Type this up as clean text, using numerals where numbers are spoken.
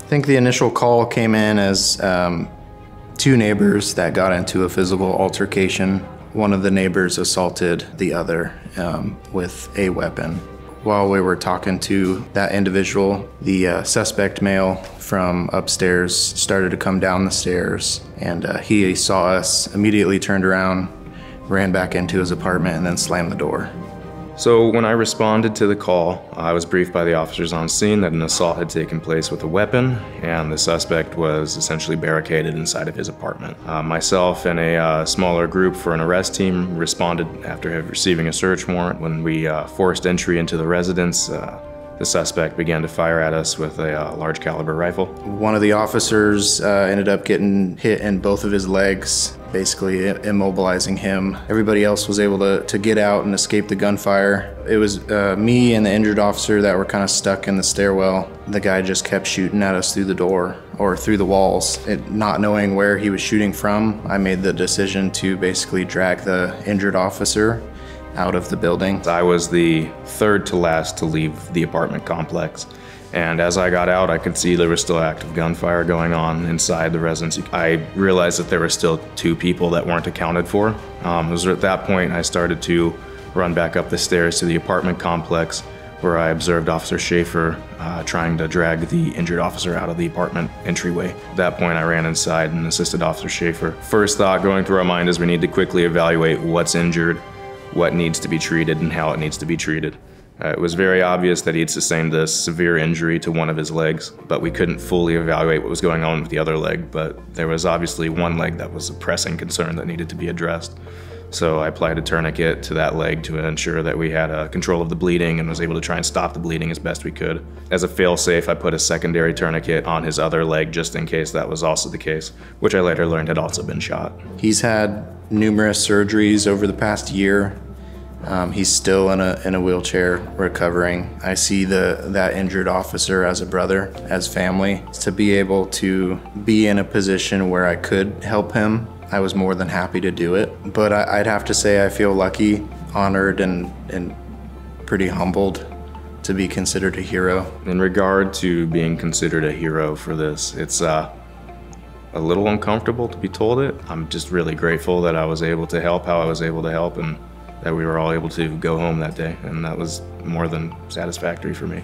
I think the initial call came in as two neighbors that got into a physical altercation. One of the neighbors assaulted the other with a weapon. While we were talking to that individual, the suspect male from upstairs started to come down the stairs, and he saw us, immediately turned around, ran back into his apartment, and then slammed the door. So when I responded to the call, I was briefed by the officers on scene that an assault had taken place with a weapon, and the suspect was essentially barricaded inside of his apartment. Myself and a smaller group for an arrest team responded after receiving a search warrant. When we forced entry into the residence, the suspect began to fire at us with a large caliber rifle. One of the officers ended up getting hit in both of his legs, basically immobilizing him. Everybody else was able to get out and escape the gunfire. It was me and the injured officer that were kind of stuck in the stairwell. The guy just kept shooting at us through the door or through the walls. Not knowing where he was shooting from, I made the decision to basically drag the injured officer out of the building. I was the third to last to leave the apartment complex. And as I got out, I could see there was still active gunfire going on inside the residence. I realized that there were still two people that weren't accounted for. It was at that point I started to run back up the stairs to the apartment complex, where I observed Officer Schaffer trying to drag the injured officer out of the apartment entryway. At that point, I ran inside and assisted Officer Schaffer. First thought going through our mind is we need to quickly evaluate what's injured, what needs to be treated, and how it needs to be treated. It was very obvious that he had sustained a severe injury to one of his legs, but we couldn't fully evaluate what was going on with the other leg. But there was obviously one leg that was a pressing concern that needed to be addressed. So I applied a tourniquet to that leg to ensure that we had control of the bleeding and was able to try and stop the bleeding as best we could. As a fail-safe, I put a secondary tourniquet on his other leg just in case that was also the case, which I later learned had also been shot. He's had numerous surgeries over the past year. He's still in a wheelchair recovering. I see that injured officer as a brother, as family. To be able to be in a position where I could help him, I was more than happy to do it. But I'd have to say I feel lucky, honored, and pretty humbled to be considered a hero. In regard to being considered a hero for this, it's a little uncomfortable to be told it. I'm just really grateful that I was able to help how I was able to help, and that we were all able to go home that day, and that was more than satisfactory for me.